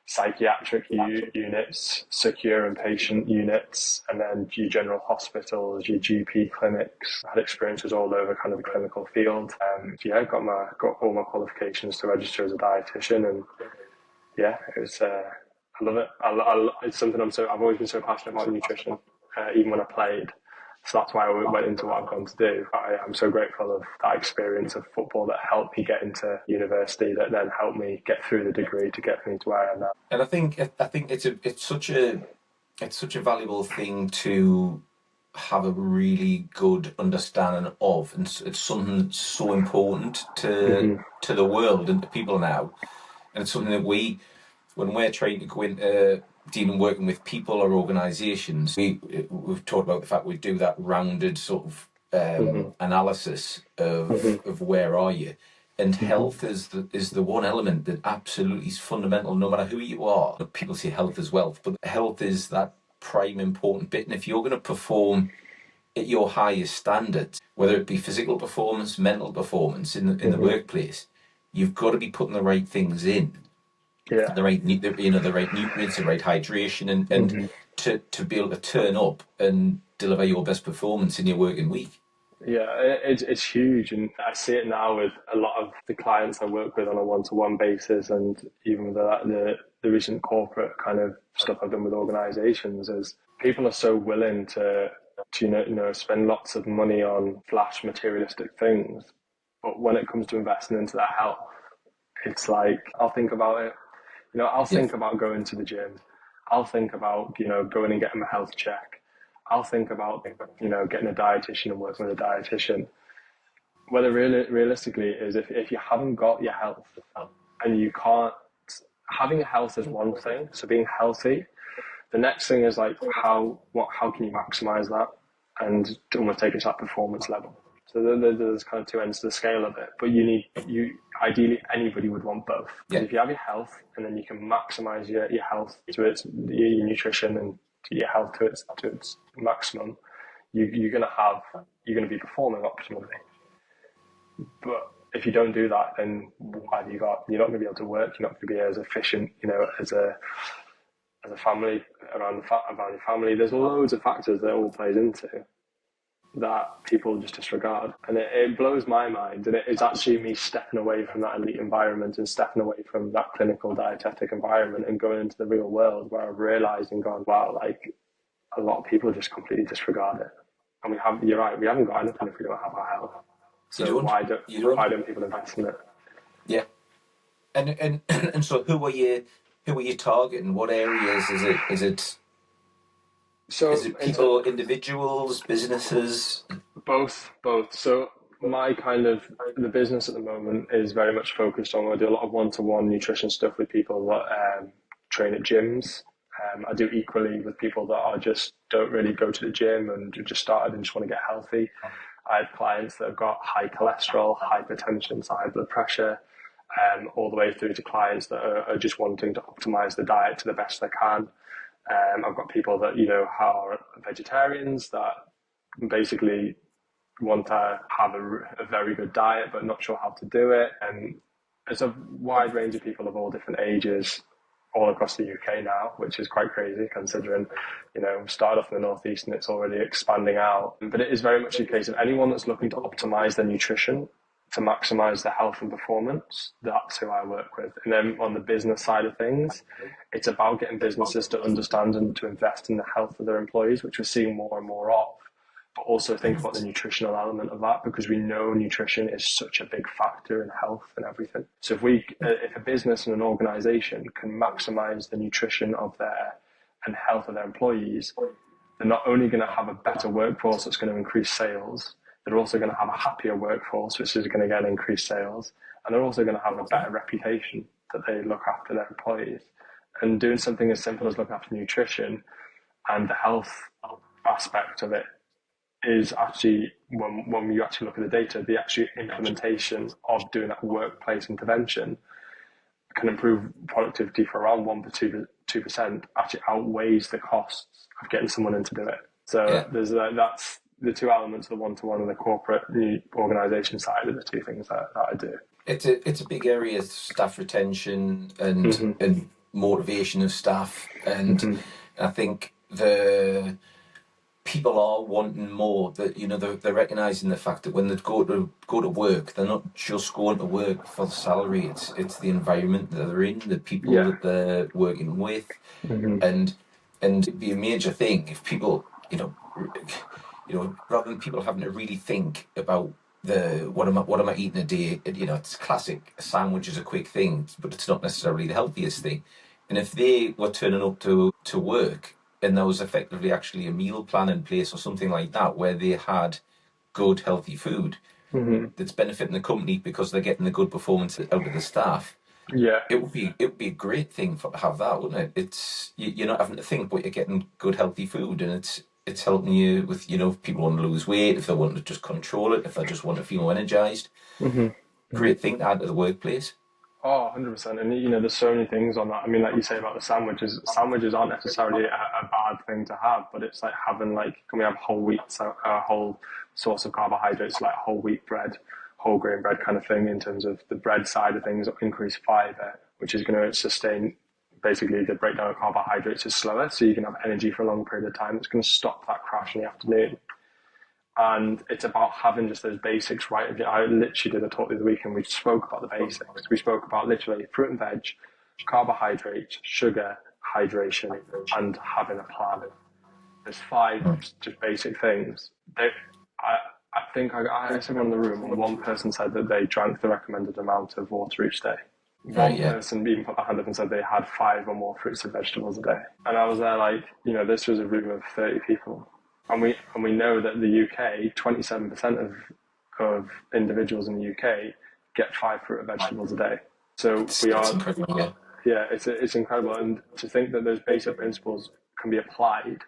psychiatric units, secure inpatient units, and then your general hospitals, your GP clinics. I had experiences all over kind of the clinical field. Got all my qualifications to register as a dietitian, and yeah, it was. I love it. It's something I've always been so passionate about nutrition, even when I played. So that's why I went into what I've gone to do. I'm so grateful of that experience of football that helped me get into university, that then helped me get through the degree to get me to where I am now. And I think it's such a valuable thing to have a really good understanding of, and it's something that's so important to the world and to people now, and it's something that when we're trying to go into dealing working with people or organisations, we've talked about the fact we do that rounded sort of analysis of where are you, and health is the one element that absolutely is fundamental, no matter who you are. People say health is wealth, but health is that prime important bit, and if you're going to perform at your highest standards, whether it be physical performance, mental performance in the workplace, you've got to be putting the right things in, Yeah. the right the right nutrients, the right hydration, and to be able to turn up and deliver your best performance in your working week. Yeah, it's huge, and I see it now with a lot of the clients I work with on a one-to-one basis, and even with the recent corporate kind of stuff I've done with organisations, is people are so willing to spend lots of money on flash materialistic things, but when it comes to investing into their health, it's like I'll think about it. You know, I'll Yeah, think about going to the gym. I'll think about, going and getting a health check. I'll think about, getting a dietitian and working with a dietitian. Whether realistically is if you haven't got your health and you can't, having a health is one thing. So being healthy, the next thing is like how can you maximize that and almost take it to that performance level. So there's kind of two ends to the scale of it, but ideally anybody would want both. Because yeah, if you have your health and then you can maximize your health to your nutrition and your health to its maximum, you're gonna be performing optimally. But if you don't do that, then what have you got? You're not going to be able to work. You're not going to be as efficient, as a family around your family. There's loads of factors that all plays into that people just disregard, and it blows my mind. And it's actually me stepping away from that elite environment and stepping away from that clinical dietetic environment and going into the real world where I've realised and gone, wow, like a lot of people just completely disregard it. And you're right, we haven't got anything if we don't have our health. you So don't, you don't. why don't people invest in it? Yeah, and so who are you targeting? What areas is it? Is So it people, individuals, businesses? both. So my kind of the business at the moment is very much focused on. I do a lot of one-to-one nutrition stuff with people that train at gyms. I do equally with people that are just don't really go to the gym and just started and just want to get healthy. I had clients that have got high cholesterol, hypertension, so high blood pressure, all the way through to clients that are just wanting to optimize the diet to the best they can. I've got people that, are vegetarians that basically want to have a very good diet but not sure how to do it. And it's a wide range of people of all different ages all across the UK now, which is quite crazy considering, started off in the Northeast and it's already expanding out. But it is very much a case of anyone that's looking to optimize their nutrition to maximize their health and performance. That's who I work with. And then on the business side of things, it's about getting businesses to understand and to invest in the health of their employees, which we're seeing more and more of. But also think about the nutritional element of that, because we know nutrition is such a big factor in health and everything. So if a business and an organization can maximize the nutrition of and health of their employees, they're not only going to have a better workforce that's going to increase sales, they're also going to have a happier workforce, which is going to get increased sales, and they're also going to have a better reputation that they look after their employees. And doing something as simple as looking after nutrition and the health aspect of it is actually, when you actually look at the data, the actual implementation of doing that workplace intervention can improve productivity for around 1% to 2%, actually outweighs the costs of getting someone in to do it. So there's that's the two elements, the one-to-one and the corporate, the organisation side, are the two things that I do. It's a big area, staff retention and motivation of staff, and I think the people are wanting more. That they're recognising the fact that when they go to work, they're not just going to work for the salary. It's the environment that they're in, the people that they're working with, and it'd be a major thing if people rather than people having to really think about what am I eating a day. It's classic. A sandwich is a quick thing, but it's not necessarily the healthiest thing. And if they were turning up to work and there was effectively actually a meal plan in place or something like that, where they had good, healthy food that's benefiting the company because they're getting the good performance out of the staff. Yeah, it would be a great thing to have that, wouldn't it? It's you're not having to think, but you're getting good, healthy food, and it's helping you with if people want to lose weight, if they want to just control it, if they just want to feel energized. Great thing to add to the workplace. Oh, 100%. And, there's so many things on that. I mean, like you say about the sandwiches, sandwiches aren't necessarily a bad thing to have, but it's like having, can we have whole wheat, so a whole source of carbohydrates, like whole wheat bread, whole grain bread kind of thing, in terms of the bread side of things, increase fiber, which is going to sustain, basically the breakdown of carbohydrates is slower, so you can have energy for a long period of time. It's going to stop that crash in the afternoon. And it's about having just those basics right. I literally did a talk the other week and we spoke about the basics. We spoke about literally fruit and veg, carbohydrates, sugar, hydration, and having a plan. There's 5 just basic things. I think I asked everyone in the room, and one person said that they drank the recommended amount of water each day. One person even put their hand up and said they had 5 or more fruits and vegetables a day. And I was there this was a room of 30 people. And we know that the UK, 27% of individuals in the UK get 5 fruit and vegetables a day. So it's incredible. Yeah, it's incredible. And to think that those basic principles can be applied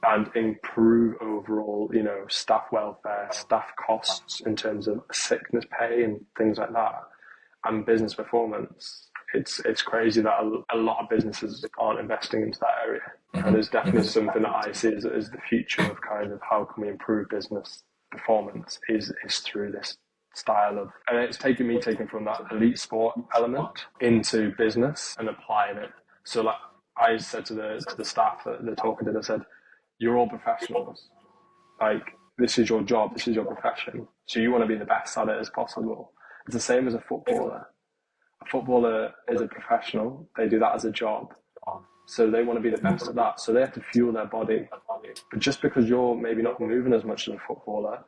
and improve overall, staff welfare, staff costs in terms of sickness pay and things like that, and business performance. It's crazy that a lot of businesses aren't investing into that area. And there's definitely something that I see as the future of kind of how can we improve business performance is through this style of, and it's taking from that elite sport element into business and applying it. So I said to the staff that they're talking to, I said, you're all professionals. This is your job, this is your profession. So you want to be the best at it as possible. It's the same as a footballer. A footballer is a professional. They do that as a job. So they want to be the best at that. So they have to fuel their body. But just because you're maybe not moving as much as a footballer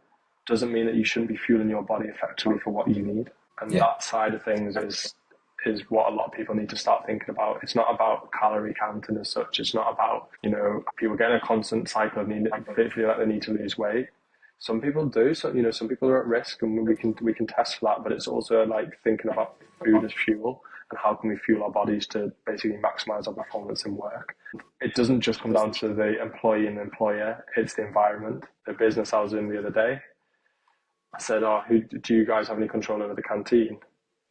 doesn't mean that you shouldn't be fueling your body effectively for what you need. And that side of things is what a lot of people need to start thinking about. It's not about calorie counting as such. It's not about, people getting a constant cycle of feel like they need to lose weight. Some people do. So, some people are at risk, and we can test for that. But it's also thinking about food as fuel and how can we fuel our bodies to basically maximize our performance in work. It doesn't just come down to the employee and employer, it's the environment. The business I was in the other day, I said, do you guys have any control over the canteen?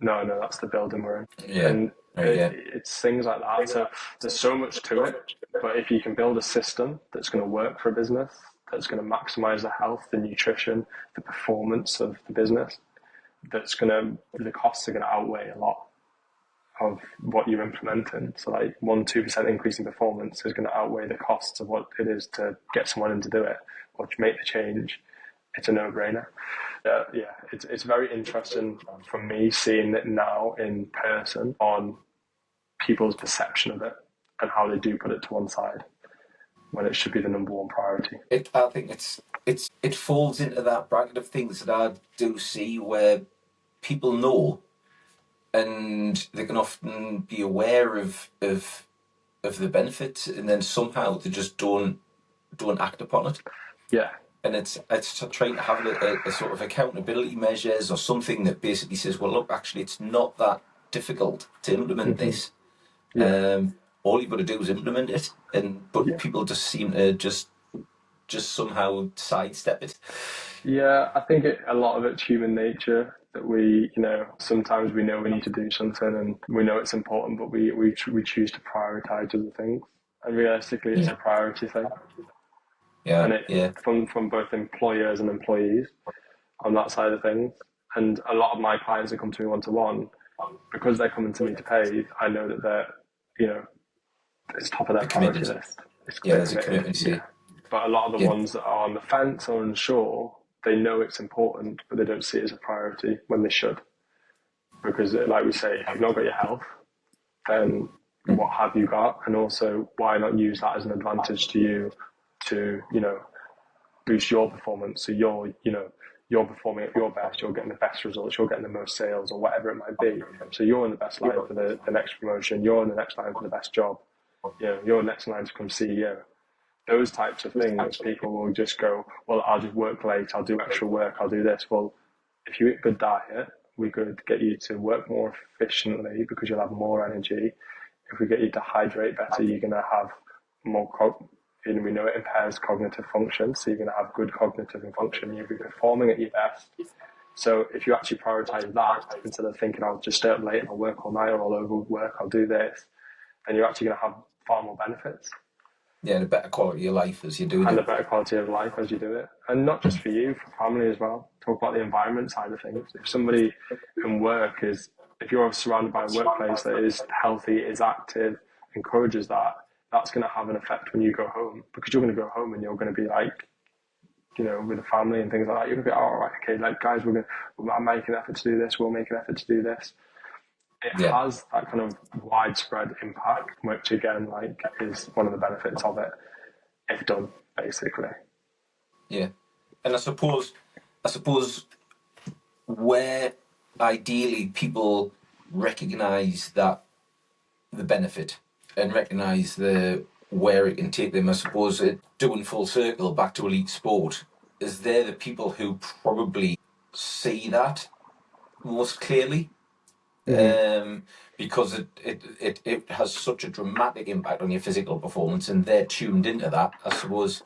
No, that's the building we're in. Yeah. And it's things like that. So there's so much to it. But if you can build a system that's going to work for a business, that's going to maximize the health, the nutrition, the performance of the business, the costs are going to outweigh a lot of what you're implementing. So like 1-2% increase in performance is going to outweigh the costs of what it is to get someone in to do it or to make the change. It's a no-brainer. It's very interesting for me seeing it now in person on people's perception of it and how they do put it to one side when it should be the number one priority. I think it falls into that bracket of things that I do see where people know, and they can often be aware of the benefits, and then somehow they just don't act upon it. Yeah. And it's trying to have a sort of accountability measures or something that basically says, well, look, actually, it's not that difficult to implement this. Yeah. All you've got to do is implement it, but people just seem to just somehow sidestep it. Yeah, I think a lot of it's human nature that we, sometimes we know we need to do something and we know it's important, but we choose to prioritize other things. And realistically, it's a priority thing. Yeah, and from both employers and employees on that side of things. And a lot of my clients that come to me one-to-one, because they're coming to me to pay, I know that they're, it's top of their priority list. There's a commitment. Yeah. But a lot of the ones that are on the fence or unsure, they know it's important, but they don't see it as a priority when they should. Because like we say, if you've not got your health, then what have you got? And also, why not use that as an advantage to you to, boost your performance? So you're performing at your best, you're getting the best results, you're getting the most sales or whatever it might be. So you're in the best line for the next promotion, you're in the next line for the best job, you're next line to become CEO. Those types of things, people will just go, well, I'll just work late, I'll do extra work, I'll do this. Well, if you eat good diet, we could get you to work more efficiently because you'll have more energy. If we get you to hydrate better, you're going to have more, we know it impairs cognitive function, so you're going to have good cognitive function, you'll be performing at your best. So if you actually prioritize that, instead of thinking I'll just stay up late and I'll work all night or I'll overwork, I'll do this, then you're actually going to have far more benefits. Yeah, and a better quality of life as you do it. And a better quality of life as you do it. And not just for you, for family as well. Talk about the environment side of things. If somebody in work if you're surrounded by a workplace that is healthy, is active, encourages that, that's going to have an effect when you go home. Because you're going to go home and you're going to be like, with the family and things like that. You're going to be, all right, okay, like guys, I'm making an effort to do this, we'll make an effort to do this. It has that kind of widespread impact, which again, is one of the benefits of it, if done, basically. Yeah, and I suppose where ideally people recognise that the benefit and recognise where it can take them, I suppose doing full circle back to elite sport, is they're the people who probably see that most clearly. Because it has such a dramatic impact on your physical performance, and they're tuned into that. I suppose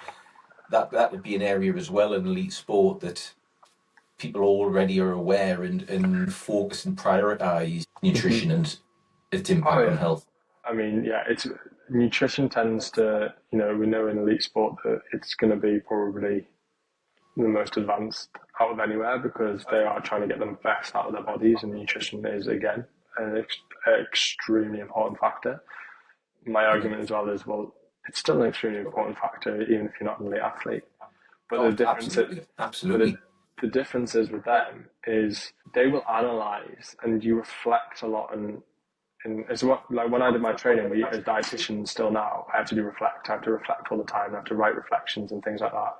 that would be an area as well in elite sport that people already are aware and focus and prioritise nutrition and its impact on health. I mean, nutrition tends to, we know in elite sport that it's going to be probably the most advanced out of anywhere because they are trying to get the best out of their bodies, and nutrition is, again, an extremely important factor. My argument as well is, well, it's still an extremely important factor even if you're not an elite athlete. But the difference absolutely. The difference is with them is they will analyse and you reflect a lot like when I did my training, as dietitians still now, I have to reflect all the time, I have to write reflections and things like that.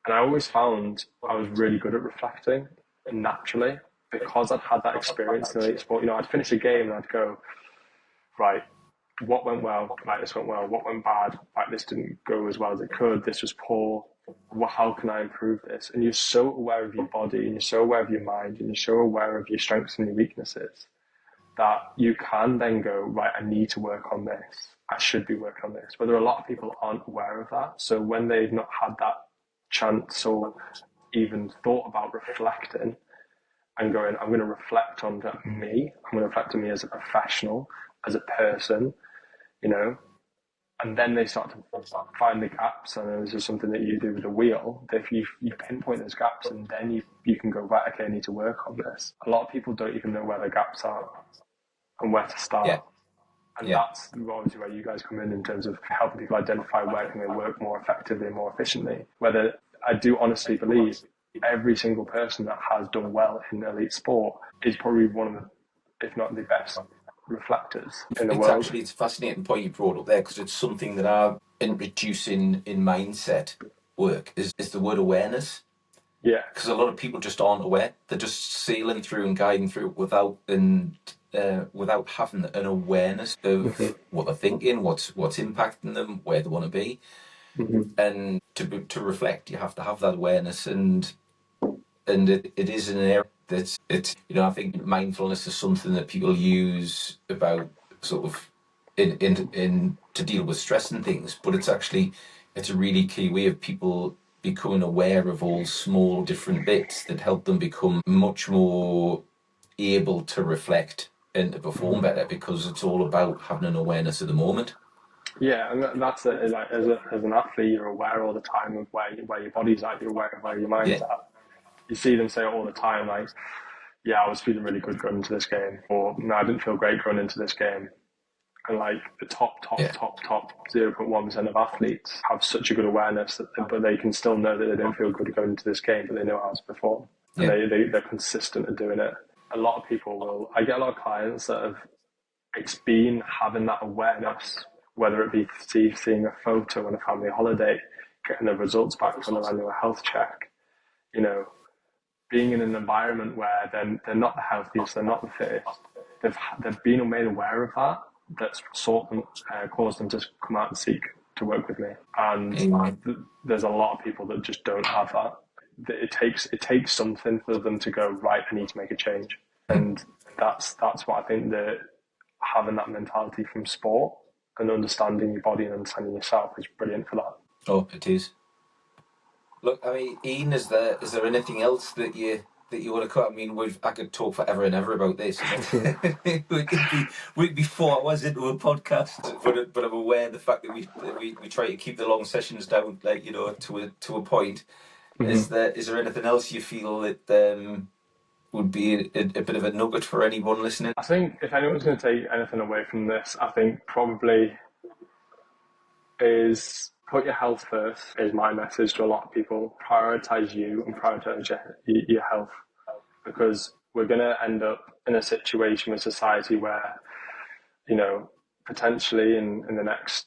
And I always found I was really good at reflecting naturally because I'd had that experience in elite sport. I'd finish a game and I'd go, right, what went well? Right, this went well. What went bad? Right, this didn't go as well as it could. This was poor. Well, how can I improve this? And you're so aware of your body and you're so aware of your mind and you're so aware of your strengths and your weaknesses that you can then go, right, I need to work on this. I should be working on this. Whether a lot of people aren't aware of that. So when they've not had that chance or even thought about reflecting and going, I'm going to reflect on me. I'm going to reflect on me as a professional, as a person, you know, and then they start to find the gaps. And this is something that you do with a wheel. If you pinpoint those gaps and then you can go, right, okay, I need to work on this. A lot of people don't even know where the gaps are and where to start. Yeah. And that's obviously where you guys come in terms of helping people identify where can they work more effectively and more efficiently. Whether I do honestly believe every single person that has done well in elite sport is probably one of the, if not the best reflectors in the world. It's a fascinating point you brought up there, because it's something that I've introduced in mindset work is the word awareness. Yeah. Because a lot of people just aren't aware. They're just sailing through and guiding through without having an awareness of what they're thinking, what's impacting them, where they want to be. And to reflect, you have to have that awareness, and it is an area that's I think mindfulness is something that people use about sort of in to deal with stress and things, but it's a really key way of people becoming aware of all small different bits that help them become much more able to reflect and to perform better, because it's all about having an awareness of the moment. Yeah, and that's it. Like as an athlete, you're aware all the time of where your body's at. You're aware of where your mind's Yeah, at. You see them say it all the time, like, "Yeah, I was feeling really good going into this game," or "No, I didn't feel great going into this game." And like the top yeah, 0.1% of athletes have such a good awareness but they can still know that they don't feel good going into this game, but they know how to perform, and yeah, they're consistent at doing it. A lot of people will. I get a lot of clients that have. It's been having that awareness, whether it be seeing a photo on a family holiday, getting the results back from their annual health check, you know, being in an environment where they're not the healthiest, they're not the fittest. They've been made aware of that. That's caused them to come out and seek to work with me. And there's a lot of people that just don't have that. It takes something for them to go, right, I need to make a change. And that's what I think that having that mentality from sport and understanding your body and understanding yourself is brilliant for that. Oh, it is. Look, I mean, Iain, is there anything else that you want to cut? I mean, I could talk forever and ever about this. We'd be 4 hours into a podcast, but I'm aware of the fact that we try to keep the long sessions down, like, to a point. Is there anything else you feel that would be a bit of a nugget for anyone listening? I think if anyone's going to take anything away from this, I think probably is put your health first is my message to a lot of people. Prioritize you and prioritize your health, because we're going to end up in a situation with society where, potentially in the next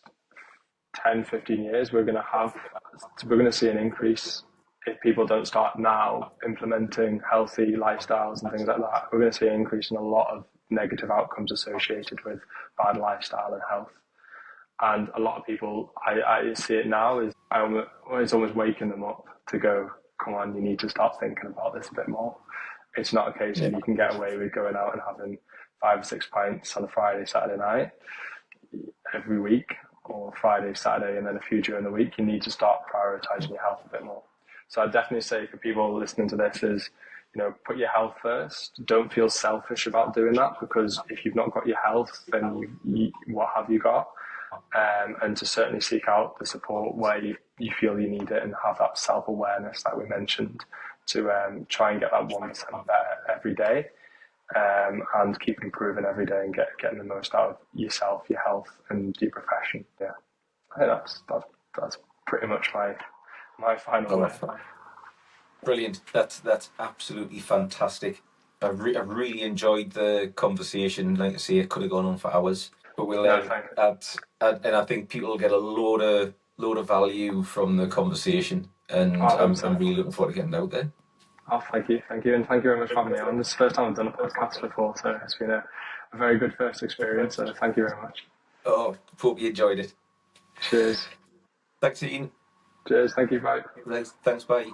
10, 15 years, we're going to see an increase if people don't start now implementing healthy lifestyles and things like that. We're going to see an increase in a lot of negative outcomes associated with bad lifestyle and health. And a lot of people, I see it now as it's almost waking them up to go, come on, you need to start thinking about this a bit more. It's not a case of you can get away with going out and having 5 or 6 pints on a Friday, Saturday night every week, or Friday, Saturday, and then a few during the week. You need to start prioritizing your health a bit more. So I'd definitely say for people listening to this is, put your health first. Don't feel selfish about doing that, because if you've not got your health, then what have you got? And to certainly seek out the support where you feel you need it, and have that self-awareness that we mentioned to try and get that 1% better every day, and keep improving every day and getting the most out of yourself, your health, and your profession. Yeah, I think that's pretty much my final word. Brilliant. That's absolutely fantastic. I really enjoyed the conversation. Like I say, it could have gone on for hours, but we'll and I think people will get a load of value from the conversation, and I'm really looking forward to getting out there. Oh, thank you, and thank you very much for having me on. This is the first time I've done a podcast before, so it's been a very good first experience. So thank you very much. Oh, hope you enjoyed it. Cheers. Thanks, Iain. Cheers. Thank you. Bye. Thanks. Bye.